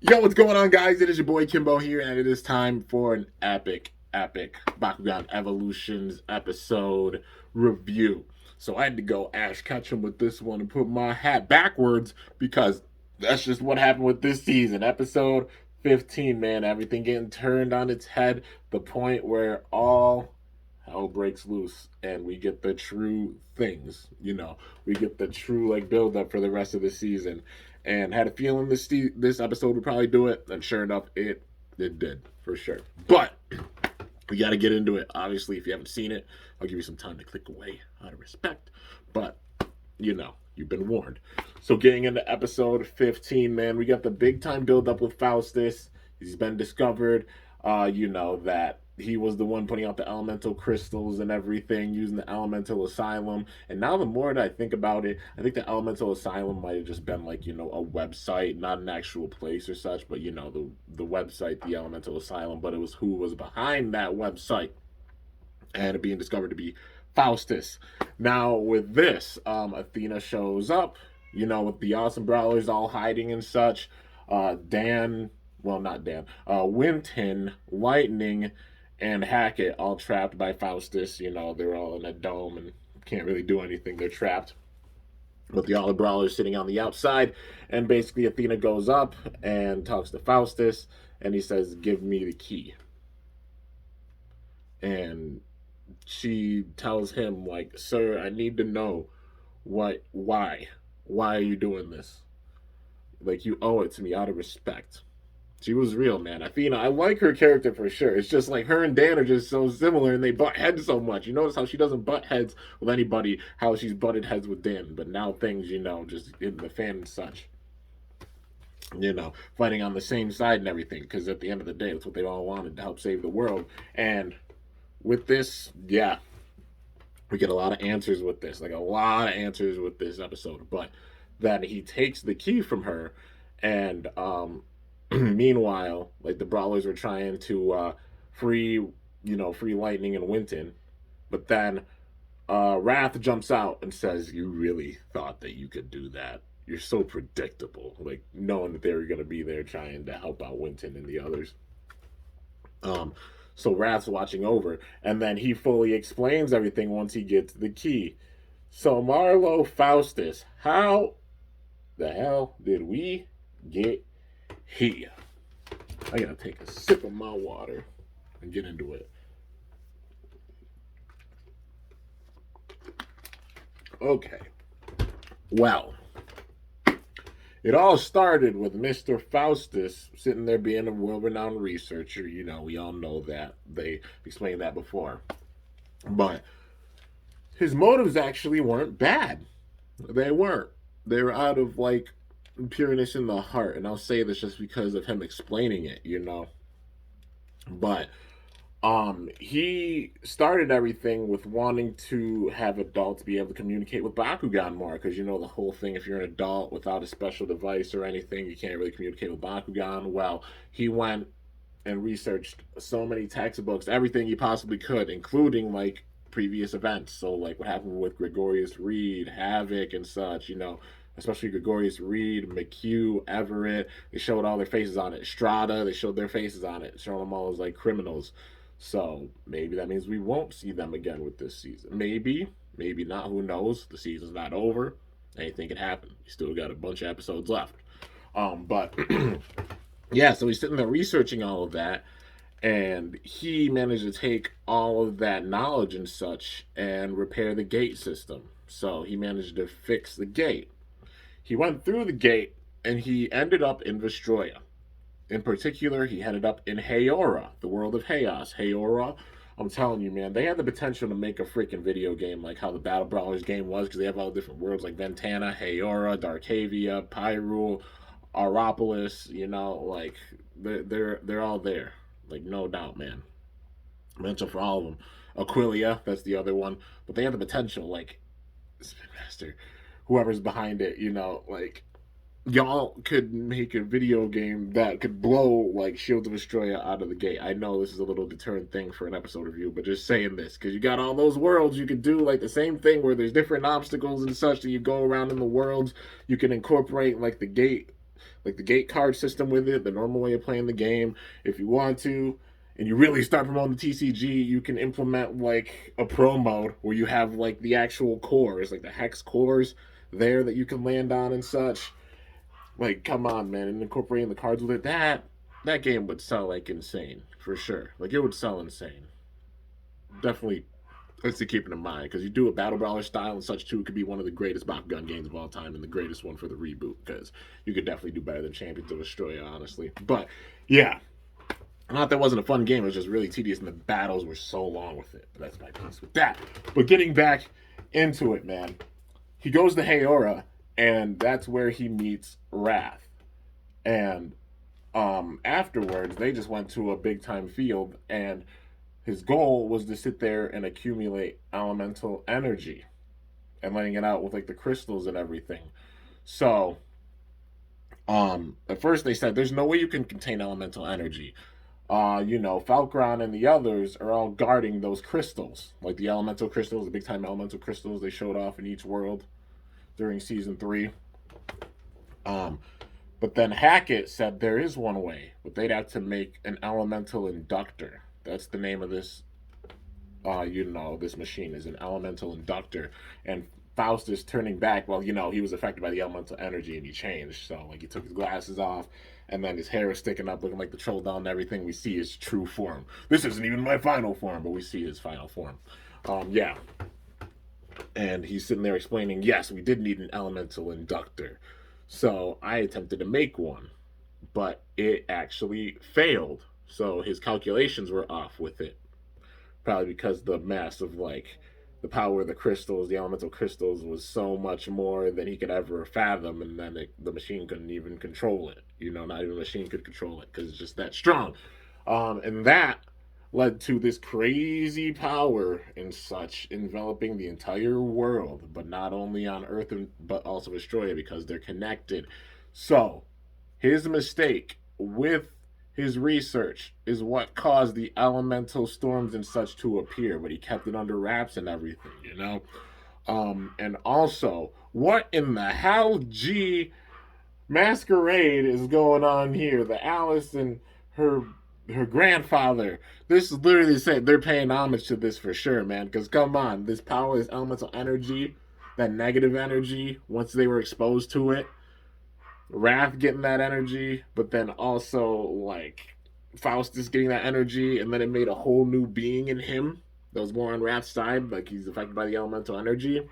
Yo, what's going on, guys? It is your boy Kimbo here, and it is time for an epic Bakugan Evolutions episode review. So I had to go Ash Ketchum with this one and put my hat backwards because that's just what happened with this season. Episode 15, man. Everything getting turned on its head. The point where all hell breaks loose and we get the true things. We get the true build up for the rest of the season. And had a feeling this episode would probably do it, and sure enough, it did for sure. But we got to get into it. Obviously, if you haven't seen it, I'll give you some time to click away out of respect. But you've been warned. So getting into episode 15, man, we got the big time build up with Faustus. He's been discovered. That he was the one putting out the elemental crystals and everything, using the elemental asylum. And now the more that I think about it, I think the elemental asylum might have just been a website, not an actual place or such, but the website, the elemental asylum, but it was who was behind that website, and it being discovered to be Faustus. Now with this, Athena shows up, with the awesome brawlers all hiding and such. Not Dan, Winton, Lightning, and Hackett all trapped by Faustus. They're all in a dome and can't really do anything. They're trapped. With the other brawlers sitting on the outside, and basically Athena goes up and talks to Faustus, and he says, "Give me the key." And she tells him, "Sir, I need to know why are you doing this? You owe it to me out of respect." She was real, man. Athena, I like her character for sure. It's just her and Dan are just so similar, and they butt heads so much. You notice how she doesn't butt heads with anybody, how she's butted heads with Dan. But now things, just in the fan and such. Fighting on the same side and everything. Because at the end of the day, that's what they all wanted, to help save the world. And with this, yeah, we get a lot of answers with this. A lot of answers with this episode. But then he takes the key from her, and meanwhile, the brawlers were trying to free Lightning and Winton, but then Wrath jumps out and says, "You really thought that you could do that? You're so predictable." Knowing that they were going to be there trying to help out Winton and the others. So Wrath's watching over, and then he fully explains everything once he gets the key. So Marlo, Faustus, how the hell did we get here? I gotta take a sip of my water and get into it. Okay. Well, it all started with Mr. Faustus sitting there being a world-renowned researcher. We all know that. They explained that before. But his motives actually weren't bad. They weren't. They were out of pureness in the heart, and I'll say this just because of him explaining it. But he started everything with wanting to have adults be able to communicate with Bakugan more, because the whole thing, if you're an adult without a special device or anything, you can't really communicate with Bakugan. Well, he went and researched so many textbooks, everything he possibly could, including previous events. So what happened with Gregorius Reed, Havoc, and such. Especially Gregorius Reed, McHugh, Everett. They showed all their faces on it. Strata, they showed their faces on it, showing them all as criminals. So maybe that means we won't see them again with this season. Maybe not. Who knows? The season's not over. Anything can happen. You still got a bunch of episodes left. But yeah, so he's sitting there researching all of that, and he managed to take all of that knowledge and such and repair the gate system. So he managed to fix the gate. He went through the gate, and he ended up in Vestroya. In particular, he ended up in Hayora, the world of Chaos. Hayora, I'm telling you, man, they had the potential to make a freaking video game like how the Battle Brawlers game was, because they have all different worlds like Ventana, Hayora, Darkavia, Pyrule, Auropolis. They're all there, no doubt, man. Mental for all of them. Aquilia, that's the other one, but they have the potential, Spin Master, whoever's behind it, y'all could make a video game that could blow Shields of Vestroya out of the gate. I know this is a little deterrent thing for an episode review, but just saying this, because you got all those worlds, you could do the same thing where there's different obstacles and such that you go around in the worlds. You can incorporate the gate like the gate card system with it, the normal way of playing the game. If you want to, and you really start promoting the TCG, you can implement like a pro mode where you have like the actual cores, like the hex cores there that you can land on and such. Like, come on, man, and incorporating the cards with it, that game would sell like insane for sure. Like, it would sell insane. Definitely, let's keep it in mind because you do a battle brawler style and such too. It could be one of the greatest Bakugan games of all time and the greatest one for the reboot because you could definitely do better than Champions of Australia, honestly. But yeah, not that it wasn't a fun game. It was just really tedious, and the battles were so long with it. But that's my piece with that. But getting back into it, man, he goes to Heora, and that's where he meets Wrath. And afterwards, they just went to a big time field, and his goal was to sit there and accumulate elemental energy and letting it out with like the crystals and everything. So, at first they said there's no way you can contain elemental energy. Falcron and the others are all guarding those crystals, like the elemental crystals, the big time elemental crystals they showed off in each world during season 3. Um, but then Hackett said there is one way, but they'd have to make an elemental inductor. That's the name of this. This machine is an elemental inductor, and Faustus turning back. Well, he was affected by the elemental energy and he changed. So, like, he took his glasses off, and then his hair is sticking up, looking like the troll down and everything. We see his true form. This isn't even my final form, but we see his final form. Yeah. And he's sitting there explaining, yes, we did need an elemental inductor. So I attempted to make one, but it actually failed. So his calculations were off with it. Probably because the mass of like the power of the crystals, the elemental crystals, was so much more than he could ever fathom, and then the machine couldn't even control it. Not even the machine could control it because it's just that strong. And that led to this crazy power and such enveloping the entire world, but not only on Earth but also Australia because they're connected. So his mistake with his research is what caused the elemental storms and such to appear, but he kept it under wraps and everything. And also, what in the hell, masquerade is going on here? The Alice and her grandfather. This is literally saying they're paying homage to this for sure, man. Because come on, this power, this elemental energy, that negative energy, once they were exposed to it, Wrath getting that energy, but then also like Faustus getting that energy, and then it made a whole new being in him that was more on Wrath's side, like he's affected by the elemental energy.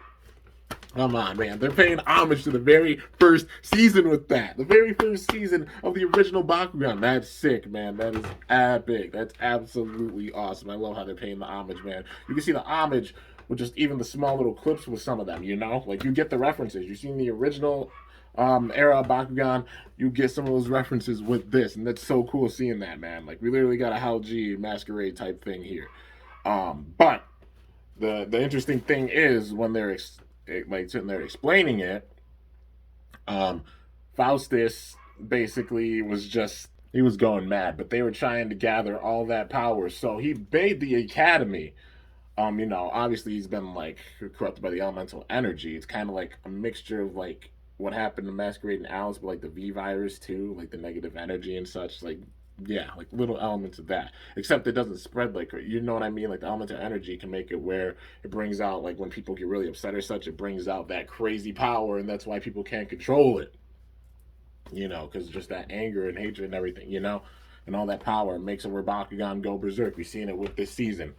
Come on, man. They're paying homage to the very first season with that. The very first season of the original Bakugan. That's sick, man. That is epic. That's absolutely awesome. I love how they're paying the homage, man. You can see the homage with just even the small little clips with some of them, Like, you get the references. You've seen the original era of Bakugan, you get some of those references with this, and that's so cool seeing that, man. Like, we literally got a Hal G masquerade type thing here. But the interesting thing is when they're sitting there explaining it, Faustus basically he was going mad, but they were trying to gather all that power, so he bade the academy. Obviously he's been like corrupted by the elemental energy. It's kind of like a mixture of like what happened to Masquerade and Alice, but like the V virus too, like the negative energy and such. Like, yeah, like little elements of that. Except it doesn't spread like, you know what I mean? Like the elemental energy can make it where it brings out, like when people get really upset or such, it brings out that crazy power, and that's why people can't control it. Because just that anger and hatred and everything, and all that power makes it where Bakugan go berserk. We've seen it with this season.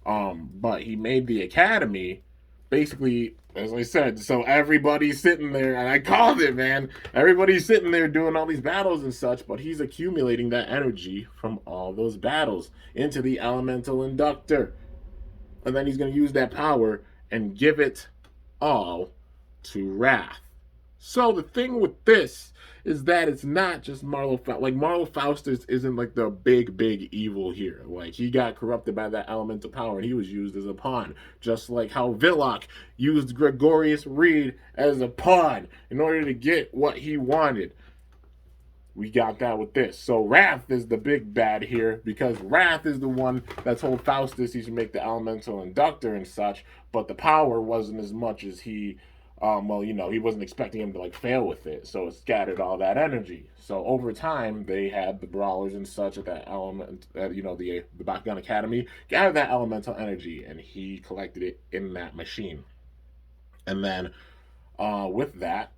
But he made the academy basically, as I said, so everybody's sitting there, and I called it, man. Everybody's sitting there doing all these battles and such, but he's accumulating that energy from all those battles into the elemental inductor. And then he's going to use that power and give it all to Wrath. So the thing with this is that it's not just Marlowe Faustus. Like, Marlowe Faustus isn't like the big evil here. Like, he got corrupted by that elemental power and he was used as a pawn. Just like how Villock used Gregorius Reed as a pawn in order to get what he wanted. We got that with this. So Wrath is the big bad here because Wrath is the one that told Faustus he should make the elemental inductor and such, but the power wasn't as much as he Well, he wasn't expecting him to like fail with it, so it scattered all that energy. So over time, they had the brawlers and such at that element, the Bakugan Academy gathered that elemental energy, and he collected it in that machine. And then with that,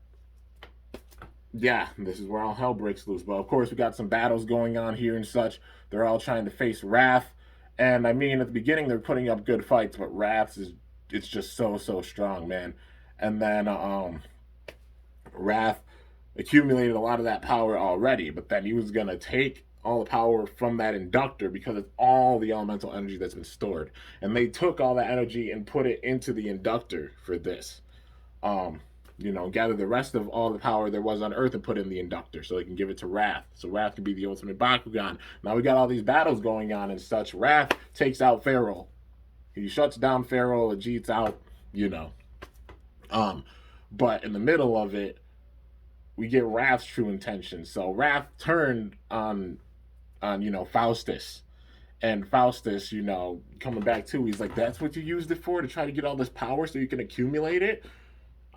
yeah, this is where all hell breaks loose. But of course, we got some battles going on here and such. They're all trying to face Wrath, and I mean, at the beginning, they're putting up good fights, but Wrath is it's just so strong, man. And then Wrath accumulated a lot of that power already, but then he was gonna take all the power from that inductor because it's all the elemental energy that's been stored, and they took all that energy and put it into the inductor for this. Um, gather the rest of all the power there was on Earth and put in the inductor so they can give it to Wrath. So Wrath can be the ultimate Bakugan. Now we got all these battles going on and such. Wrath takes out Pharaoh. He shuts down Pharaoh, Ajit's out, you know. But in the middle of it, we get Wrath's true intentions. So Wrath turned on Faustus. And Faustus, coming back too, he's like, that's what you used it for, to try to get all this power so you can accumulate it?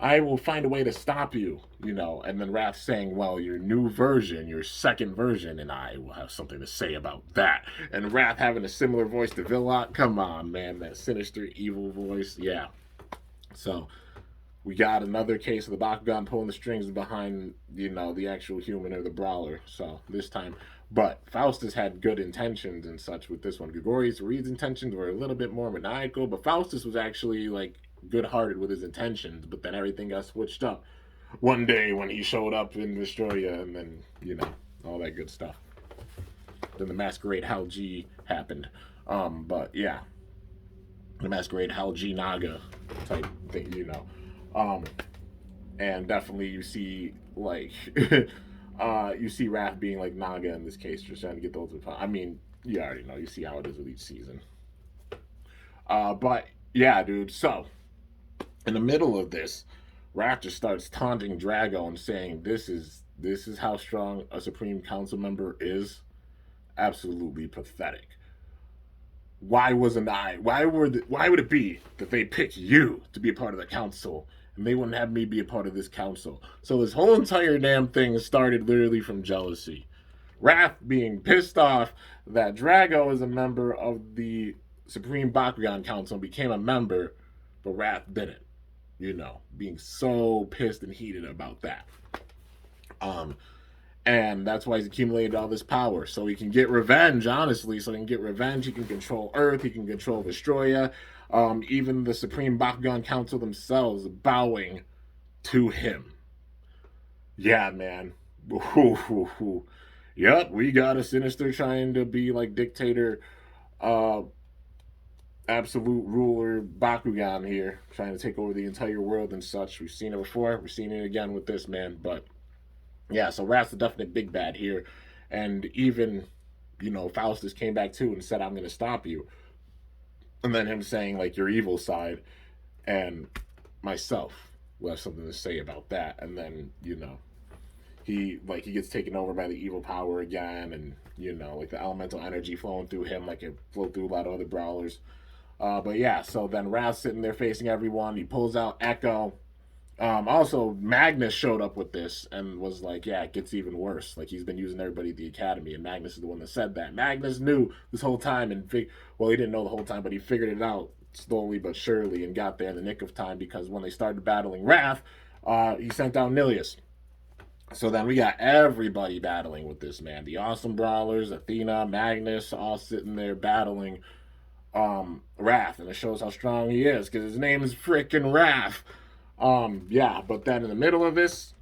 I will find a way to stop you. And then Wrath saying, well, your new version, your second version, and I will have something to say about that. And Wrath having a similar voice to Villock, come on, man, that sinister, evil voice, yeah. So we got another case of the Bakugan pulling the strings behind, the actual human or the brawler. So this time, but Faustus had good intentions and such with this one. Gregorius Reed's intentions were a little bit more maniacal, but Faustus was actually like good-hearted with his intentions. But then everything got switched up one day when he showed up in Destroya, and then all that good stuff. Then the Masquerade Hal G happened. But yeah, the Masquerade Hal G Naga type thing. And definitely you see like you see Wrath being like Naga in this case, just trying to get those. I mean, you already know. You see how it is with each season. But yeah, dude. So in the middle of this, Wrath just starts taunting Drago and saying, "This is how strong a Supreme Council member is. Absolutely pathetic. Why wasn't I? Why would it be that they picked you to be a part of the council, and they wouldn't have me be a part of this council?" So this whole entire damn thing started literally from jealousy. Wrath being pissed off that Drago is a member of the Supreme Bakugan Council and became a member, but Wrath didn't. Being so pissed and heated about that. And that's why he's accumulated all this power. So he can get revenge, honestly. So he can get revenge. He can control Earth. He can control Destroya. Even the Supreme Bakugan Council themselves bowing to him. Yeah, man. Yep, we got a Sinister trying to be like dictator, absolute ruler Bakugan here, trying to take over the entire world and such. We've seen it before. We're seeing it again with this, man. But yeah, so Wrath's a definite big bad here. And even, Faustus came back too and said, I'm going to stop you. And then him saying, like, your evil side and myself will have something to say about that. And then, he gets taken over by the evil power again. And, like the elemental energy flowing through him like it flowed through a lot of other brawlers. But yeah, so then Wrath's sitting there facing everyone. He pulls out Echo. Also, Magnus showed up with this and was like, yeah, it gets even worse. Like, he's been using everybody at the academy, and Magnus is the one that said that. Magnus knew this whole time, and he didn't know the whole time, but he figured it out slowly but surely and got there in the nick of time, because when they started battling Wrath, he sent out Nilius. So then we got everybody battling with this man. The awesome brawlers, Athena, Magnus, all sitting there battling Wrath, and it shows how strong he is, because his name is frickin' Wrath. Yeah, but then in the middle of this,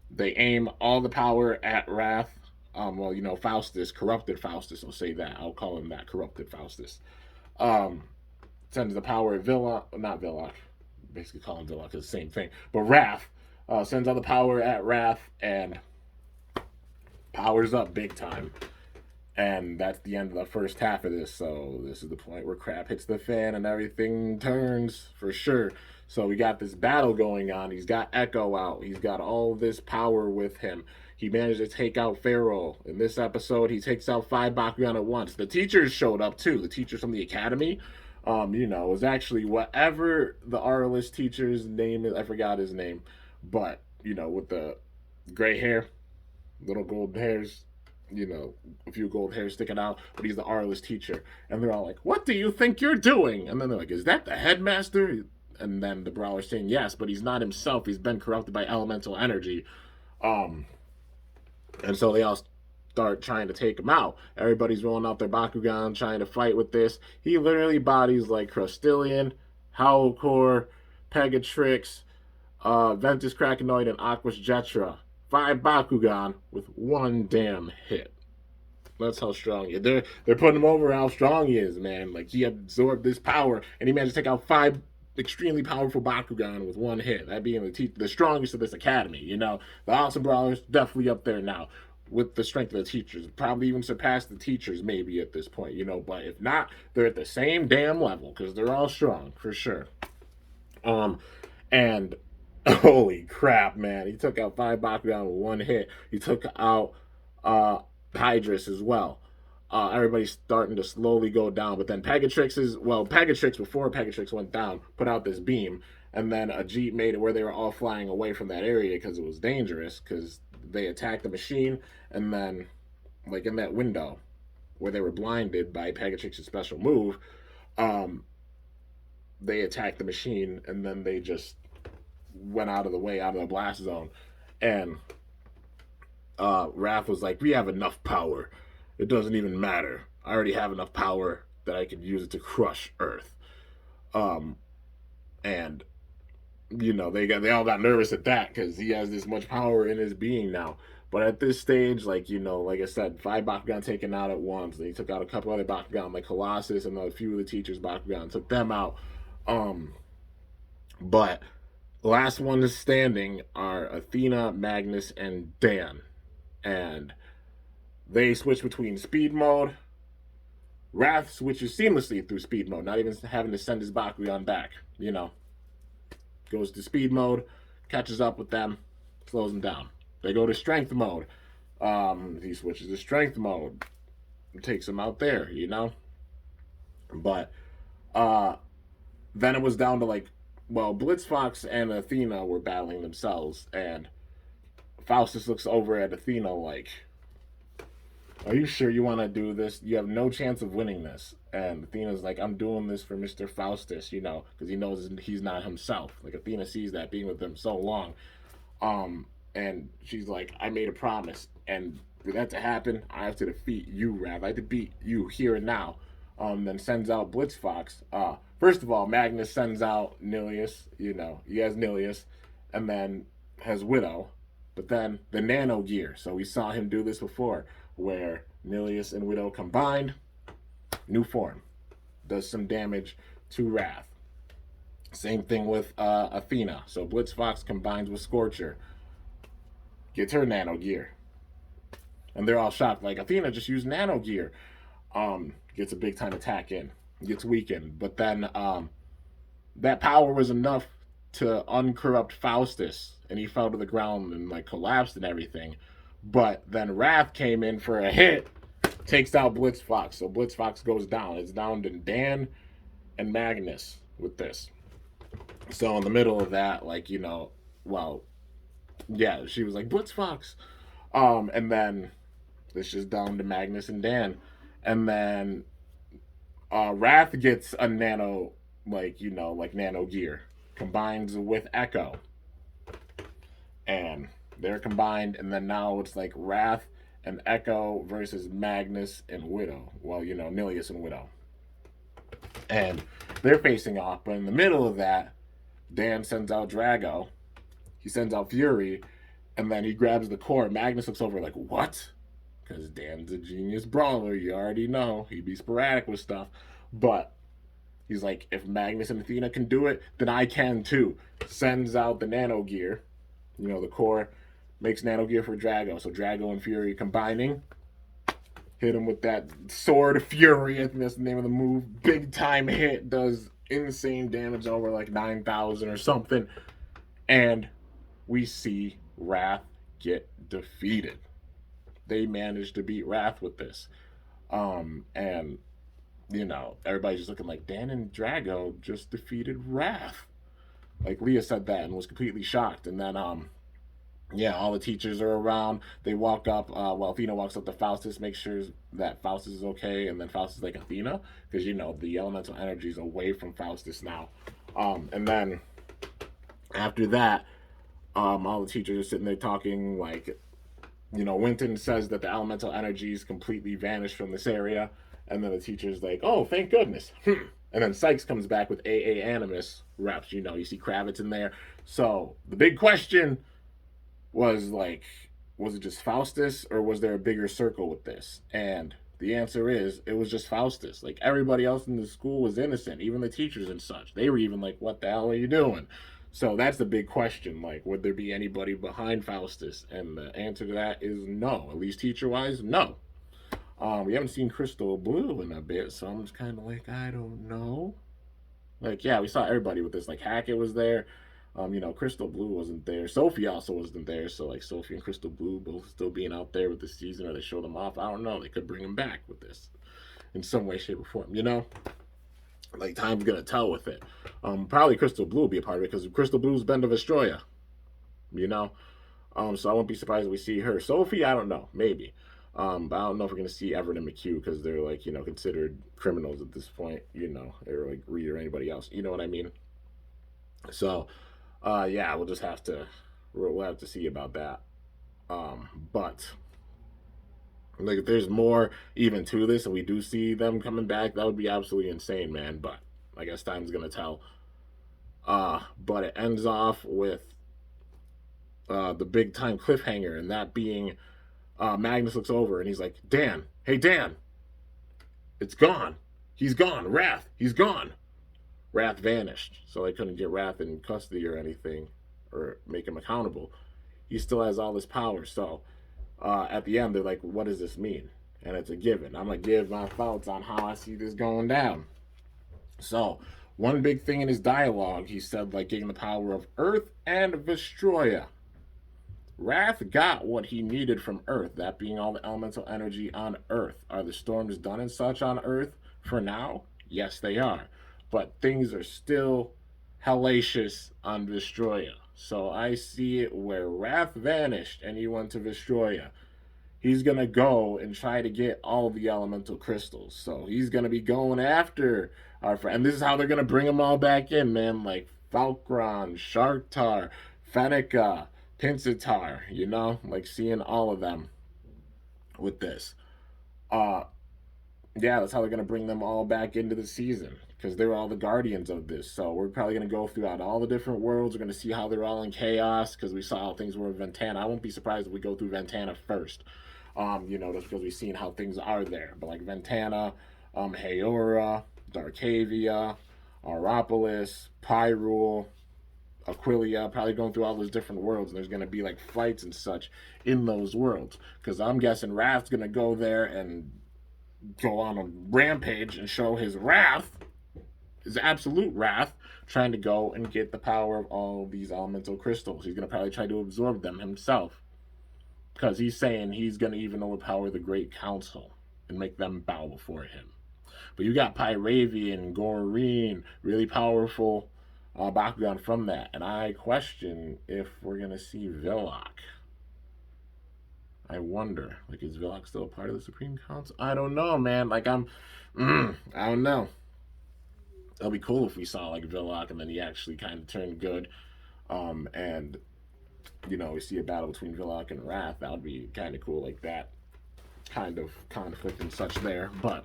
they aim all the power at Wrath. Faustus, corrupted Faustus, I'll say that. I'll call him that, corrupted Faustus. Sends the power at not Villock, basically call him Villock, it's the same thing. But Wrath sends all the power at Wrath and powers up big time. And that's the end of the first half of this. So this is the point where crap hits the fan and everything turns for sure. So we got this battle going on. He's got Echo out. He's got all this power with him. He managed to take out Pharaoh. In this episode, he takes out 5 Bakugan at once. The teachers showed up too. The teachers from the academy. It was actually whatever the Arliss teacher's name is. I forgot his name, but with the gray hair, little gold hairs, a few gold hairs sticking out, but he's the Arliss teacher. And they're all like, "What do you think you're doing?" And then they're like, "Is that the headmaster?" And then the Brawler's saying, "Yes, but he's not himself. He's been corrupted by elemental energy." Um, and so they all start trying to take him out. Everybody's rolling out their Bakugan, trying to fight with this. He literally bodies like Crustillion, Howlcore, Pegatrix, Ventus Krakenoid, and Aquas Jetra. 5 Bakugan with one damn hit. That's how strong he is. They're putting him over how strong he is, man. Like, he absorbed this power, and he managed to take out 5 extremely powerful Bakugan with one hit. That being the strongest of this academy, The Awesome Brawlers, definitely up there now with the strength of the teachers. Probably even surpassed the teachers maybe at this point, But if not, they're at the same damn level because they're all strong, for sure. And holy crap, man. He took out 5 Bakugan with one hit. He took out Hydrus as well. Everybody's starting to slowly go down. But then Pegatrix, before Pegatrix went down, put out this beam. And then a Jeep made it where they were all flying away from that area because it was dangerous. Because they attacked the machine. And then, like in that window where they were blinded by Pegatrix's special move, they attacked the machine. And then they just went out of the way, out of the blast zone. And Wrath was like, "We have enough power. It doesn't even matter. I already have enough power that I could use it to crush Earth." And they all got nervous at that because he has this much power in his being now. But at this stage, like I said, 5 Bakugan taken out at once. They took out a couple other Bakugan, like Colossus and a few of the teachers' Bakugan, took them out. But the last ones standing are Athena, Magnus, and Dan. And they switch between speed mode. Wrath switches seamlessly through speed mode, not even having to send his Bakugan back. Goes to speed mode, catches up with them, slows them down. They go to strength mode. He switches to strength mode, takes them out there. But then it was down to Blitzfox and Athena were battling themselves, and Faustus looks over at Athena like, "Are you sure you want to do this? You have no chance of winning this." And Athena's like, "I'm doing this for Mr. Faustus, because he knows he's not himself." Like, Athena sees that, being with him so long. And she's like, "I made a promise, and for that to happen, I have to defeat you, Rav. I have to beat you here and now." Then sends out Blitzfox. First of all, Magnus sends out Nilius. He has Nilius, and then has Widow. But then the Nano Gear. So we saw him do this before, where Nilius and Widow combined, new form, does some damage to Wrath. Same thing with Athena. So Blitzfox combines with Scorcher, gets her Nano Gear. And they're all shocked, like, Athena just used Nano Gear. Gets a big time attack in, gets weakened. But then that power was enough to uncorrupt Faustus, and he fell to the ground and collapsed and everything. But then Wrath came in for a hit, takes out Blitzfox. So Blitzfox goes down. It's down to Dan and Magnus with this. So in the middle of that, she was like, "Blitzfox." And then it's just down to Magnus and Dan. And then Wrath gets a nano, Nano Gear. Combines with Echo. And they're combined, and then now it's like Wrath and Echo versus Magnus and Widow. Well, Nilius and Widow. And they're facing off, but in the middle of that, Dan sends out Drago. He sends out Fury, and then he grabs the core. Magnus looks over like, "What?" Because Dan's a genius brawler. You already know. He'd be sporadic with stuff. But he's like, if Magnus and Athena can do it, then I can too. Sends out the Nano Gear. The core makes Nano Gear for Drago. So Drago and Fury combining. Hit him with that Sword Fury. I think that's the name of the move. Big time hit. Does insane damage, over 9,000 or something. And we see Wrath get defeated. They managed to beat Wrath with this. And everybody's just looking like Dan and Drago just defeated Wrath. Like Leah said that and was completely shocked. And then yeah, all the teachers are around. They walk up. Well, Athena walks up to Faustus, makes sure that Faustus is okay, and then Faustus is like, Athena, because the elemental energy is away from Faustus now. And then after that, all the teachers are sitting there talking. Like, Winton says that the elemental energies completely vanished from this area, and then the teacher's like, "Oh, thank goodness." And then Sykes comes back with AA Animus reps. You see Kravitz in there. So the big question was like, was it just Faustus or was there a bigger circle with this? And the answer is it was just Faustus. Like everybody else in the school was innocent, even the teachers and such. They were even like, "What the hell are you doing?" So that's the big question. Like, would there be anybody behind Faustus? And the answer to that is no. At least teacher wise, no. We haven't seen Crystal Blue in a bit, so I'm just kind of like, I don't know. Like, yeah, we saw everybody with this. Like, Hackett was there. Crystal Blue wasn't there. Sophie also wasn't there. So, like, Sophie and Crystal Blue both still being out there with the season, or they showed them off. I don't know. They could bring them back with this in some way, shape, or form. Like, time's going to tell with it. Probably Crystal Blue will be a part of it because Crystal Blue's Bend of Destroya, you know? So I won't be surprised if we see her. Sophie, I don't know. Maybe. But I don't know if we're going to see Everett and McHugh because they're, like, considered criminals at this point, or, like, Reed or anybody else. You know what I mean? So, yeah, we'll have to see about that. But like if there's more even to this and we do see them coming back, that would be absolutely insane, man. But I guess time's gonna tell. But it ends off with the big time cliffhanger, and that being Magnus looks over and he's like, "Dan, hey Dan, it's gone. He's gone. Wrath, he's gone." Wrath vanished, so they couldn't get Wrath in custody or anything, or make him accountable. He still has all this power, so at the end they're like, "What does this mean?" And it's a given. I'm gonna give my thoughts on how I see this going down. So, one big thing in his dialogue, he said, like, getting the power of Earth and Vestroya. Wrath got what he needed from Earth, that being all the elemental energy on Earth. Are the storms done and such on Earth for now? Yes, they are. But things are still hellacious on Vestroya. So I see it where Wrath vanished and he went to Vestroya. He's going to go and try to get all the elemental crystals. So he's going to be going after our friend. And this is how they're going to bring them all back in, man. Like Falkron, Sharktar, Fennica, Pinsatar, like seeing all of them with this. Yeah, that's how they're going to bring them all back into the season because they're all the guardians of this. So we're probably going to go throughout all the different worlds. We're going to see how they're all in chaos because we saw how things were in Ventana. I won't be surprised if we go through Ventana first, just because we've seen how things are there. But like Ventana, Haora, Darkavia, Auropolis, Pyrule, Aquilia, probably going through all those different worlds, and there's going to be like fights and such in those worlds because I'm guessing Wrath's going to go there and go on a rampage and show his wrath, his absolute wrath, trying to go and get the power of all these elemental crystals. He's going to probably try to absorb them himself because he's saying he's going to even overpower the Great Council and make them bow before him. But you got Pyravian, Goreen, really powerful Bakugan from that. And I question if we're going to see Villock. I wonder, like, is Villock still a part of the Supreme Council? I don't know, man. Like, I don't know. It'll be cool if we saw, like, Villock and then he actually kind of turned good. And, we see a battle between Villock and Wrath. That would be kind of cool, like that kind of conflict and such there. But,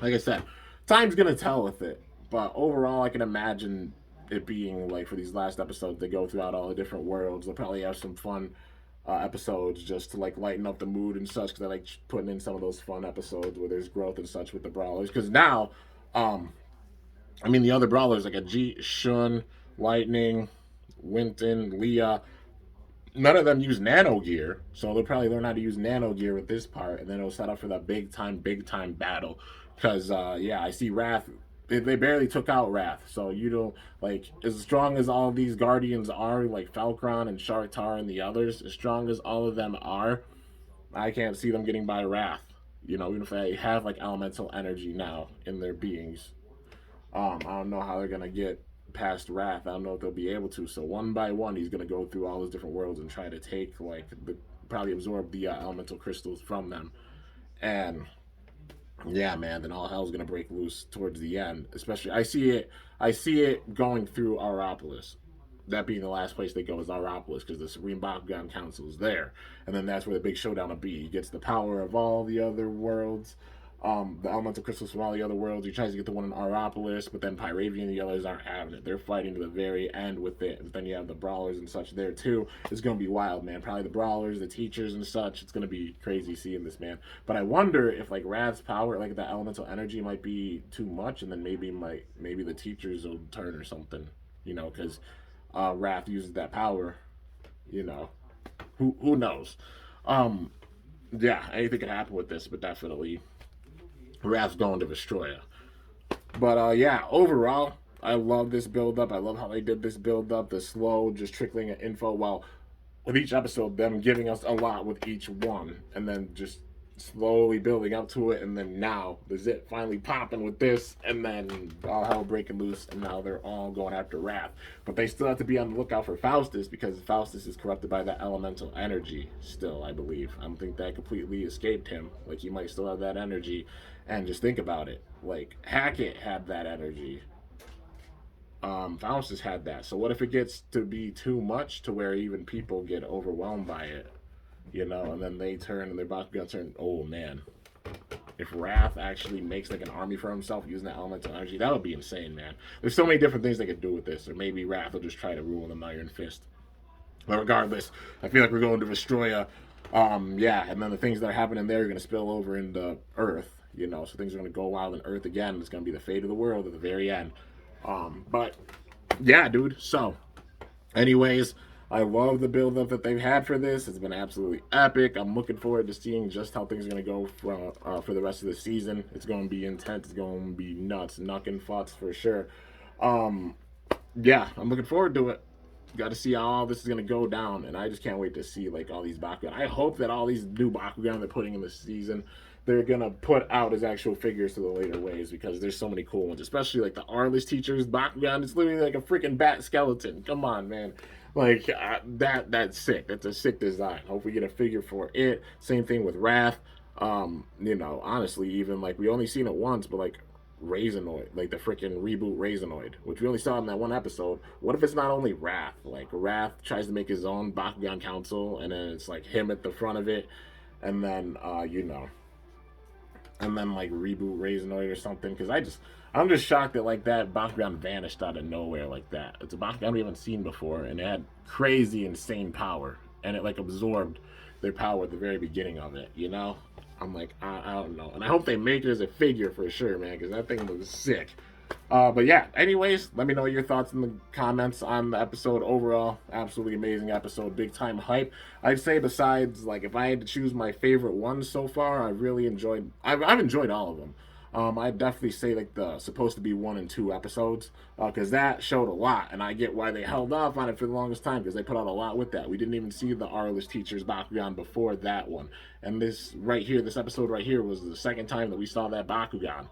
like I said, time's going to tell with it. But overall, I can imagine it being, like, for these last episodes, they go throughout all the different worlds. They'll probably have some fun episodes just to like lighten up the mood and such because I like putting in some of those fun episodes where there's growth and such with the brawlers because now the other brawlers like a G, Shun, Lightning, Winton, Leah, none of them use nano gear, so they'll probably learn how to use nano gear with this part, and then it'll set up for that big time battle because I see Wrath. They barely took out Wrath, so you don't like as strong as all these guardians are, like Falkron and Sharktar and the others. As strong as all of them are, I can't see them getting by Wrath. You know, even if they have like elemental energy now in their beings, I don't know how they're gonna get past Wrath. I don't know if they'll be able to. So one by one, he's gonna go through all those different worlds and try to take like probably absorb the elemental crystals from them. And yeah, man, then all hell's gonna break loose towards the end. Especially, I see it going through Auropolis. That being the last place they go is Auropolis because the Supreme Bakugan Council is there, and then that's where the big showdown will be. He gets the power of all the other worlds, the elemental crystals from all the other worlds. He tries to get the one in Auropolis, but then Pyravia and the others aren't having it. They're fighting to the very end with it. But then you have the brawlers and such there too. It's gonna be wild, man. Probably the brawlers, the teachers and such. It's gonna be crazy seeing this, man. But I wonder if like Rad's power, like the elemental energy, might be too much, and then maybe the teachers will turn or something. You know, because Wrath uses that power. You know, who knows? Um, yeah, anything could happen with this, but definitely Wrath's going to Destroyer. But yeah, overall, I love this build up. I love how they did this build up, the slow, just trickling of info. While with each episode, them giving us a lot with each one, and then just slowly building up to it, and then now the zip finally popping with this, and then all hell breaking loose, and now they're all going after Wrath. But they still have to be on the lookout for Faustus because Faustus is corrupted by that elemental energy still, I believe. I don't think that completely escaped him. Like, he might still have that energy. And just think about it. Like, Hackett had that energy. Faustus had that. So what if it gets to be too much to where even people get overwhelmed by it? You know, and then they turn and their Bakugan turn. Oh man, if Wrath actually makes like an army for himself using that elemental energy, that would be insane, man. There's so many different things they could do with this, or maybe Wrath will just try to rule them Iron Fist. But regardless, I feel like we're going to Destroya. Yeah, and then the things that are happening there are going to spill over into Earth. You know, so things are going to go wild in Earth again. It's going to be the fate of the world at the very end. But yeah, dude. So, anyways, I love the build up that they've had for this. It's been absolutely epic. I'm looking forward to seeing just how things are going to go for the rest of the season. It's going to be intense. It's going to be nuts. Knuckin' fucks for sure. Yeah, I'm looking forward to it. Got to see how all this is going to go down. And I just can't wait to see like all these Bakugan. I hope that all these new Bakugan they're putting in this season, they're gonna put out as actual figures to the later ways because there's so many cool ones, especially like the Arliss teacher's Bakugan. It's literally like a freaking bat skeleton. Come on, man. Like that's sick. That's a sick design. Hope we get a figure for it. Same thing with Wrath. You know, honestly, even like we only seen it once, but like Raisinoid, like the freaking reboot Raisinoid, which we only saw in that one episode. What if it's not only Wrath? Like Wrath tries to make his own Bakugan Council, and then it's like him at the front of it, and then you know, and then like reboot Raisinoid or something. Because I'm just shocked that like that Bakugan vanished out of nowhere like that. It's a Bakugan we haven't seen before, and it had crazy insane power, and it like absorbed their power at the very beginning of it. You know, I'm like I don't know, and I hope they make it as a figure for sure, man, because that thing looks sick. But yeah, anyways, let me know your thoughts in the comments on the episode overall. Absolutely amazing episode, big time hype. I'd say besides, like, if I had to choose my favorite ones so far, I've enjoyed all of them. I'd definitely say like the supposed to be 1 and 2 episodes because that showed a lot, and I get why they held off on it for the longest time because they put out a lot with that. We didn't even see the Arliss teacher's Bakugan before that one, and this episode right here was the second time that we saw that Bakugan.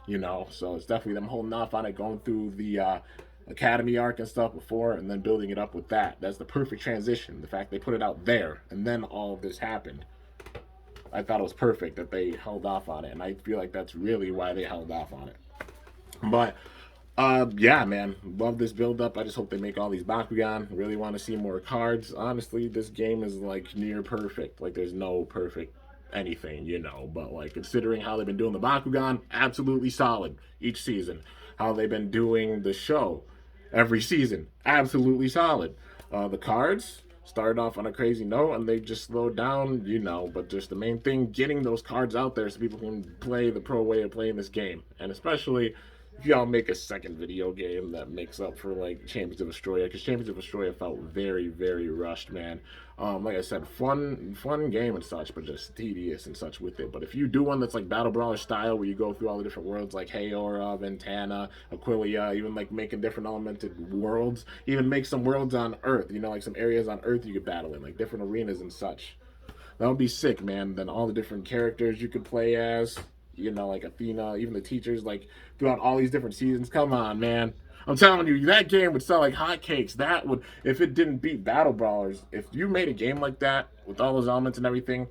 You know, so it's definitely them holding off on it, going through the Academy arc and stuff before, and then building it up with that. That's the perfect transition. The fact they put it out there, and then all of this happened. I thought it was perfect that they held off on it, and I feel like that's really why they held off on it. But yeah, man, love this build up. I just hope they make all these Bakugan. Really want to see more cards. Honestly, this game is like near perfect. Like there's no perfect anything, you know, but like considering how they've been doing the Bakugan, absolutely solid each season. How they've been doing the show every season, absolutely solid. The cards started off on a crazy note and they just slowed down, you know, but just the main thing, getting those cards out there so people can play the pro way of playing this game. And especially if y'all make a second video game that makes up for like Champions of Destroya, because Champions of Destroya felt very, very rushed, man. Like I said, fun game and such, but just tedious and such with it. But if you do one that's like Battle Brawler style, where you go through all the different worlds like Haora, Ventana, Aquilia, even like making different elemented worlds, even make some worlds on Earth, you know, like some areas on Earth you could battle in, like different arenas and such. That would be sick, man. Then all the different characters you could play as, like Athena, even the teachers, like throughout all these different seasons. Come on, man. I'm telling you, that game would sell like hotcakes. That would, if it didn't beat Battle Brawlers, if you made a game like that with all those elements and everything,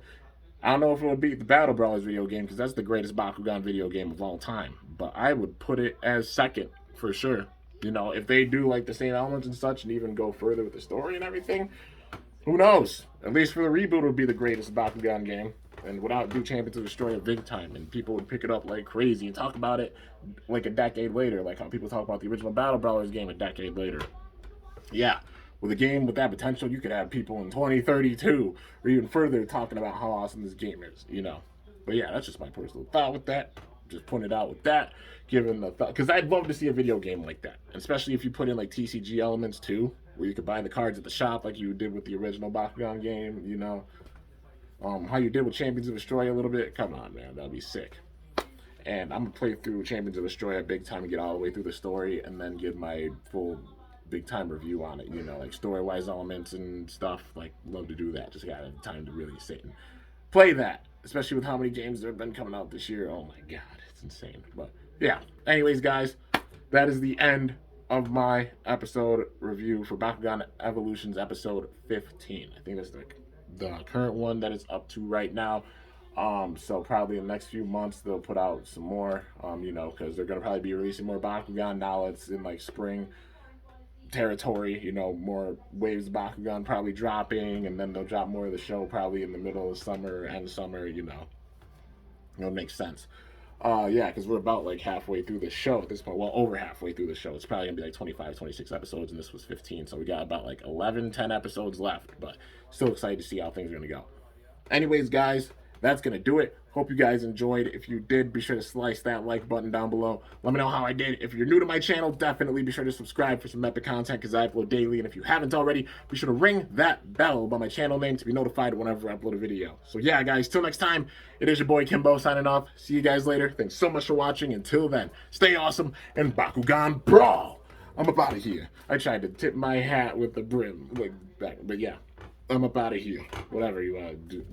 I don't know if it would beat the Battle Brawlers video game because that's the greatest Bakugan video game of all time. But I would put it as second for sure. If they do like the same elements and such and even go further with the story and everything, who knows? At least for the reboot, it would be the greatest Bakugan game. And without do Champions of Destroy it big time, and people would pick it up like crazy and talk about it like a decade later, like how people talk about the original Battle Brawlers game a decade later. Yeah, with a game with that potential, you could have people in 2032 or even further talking about how awesome this game is. But yeah, that's just my personal thought with that. Just putting it out with that, given the thought, because I'd love to see a video game like that, especially if you put in like TCG elements too, where you could buy the cards at the shop like you did with the original Bakugan game. How you did with Champions of Destroy a little bit. Come on, man, that'd be sick. And I'm gonna play through Champions of Destroy big time and get all the way through the story, and then give my full big time review on it. Like story wise elements and stuff. Like, love to do that. Just gotta have time to really sit and play that, especially with how many games there have been coming out this year. Oh my god, it's insane. But yeah, anyways, guys, that is the end of my episode review for Bakugan Evolutions episode 15. I think that's the current one that it's up to right now. So probably in the next few months they'll put out some more, because they're gonna probably be releasing more Bakugan now. It's in like spring territory, more waves of Bakugan probably dropping, and then they'll drop more of the show probably in the middle of summer, end of summer. It makes sense. Yeah, because we're about like halfway through the show at this point. Well, over halfway through the show. It's probably gonna be like 25, 26 episodes, and this was 15, so we got about like 11, 10 episodes left, but still excited to see how things are gonna go. Anyways, guys, that's gonna do it. Hope you guys enjoyed. If you did, be sure to slice that like button down below. Let me know how I did. If you're new to my channel, definitely be sure to subscribe for some epic content because I upload daily. And if you haven't already, be sure to ring that bell by my channel name to be notified whenever I upload a video. So yeah, guys, till next time, it is your boy Kimbo signing off. See you guys later. Thanks so much for watching. Until then, stay awesome and Bakugan Brawl. I'm up out of here. I tried to tip my hat with the brim, but yeah, I'm up out of here. Whatever you do,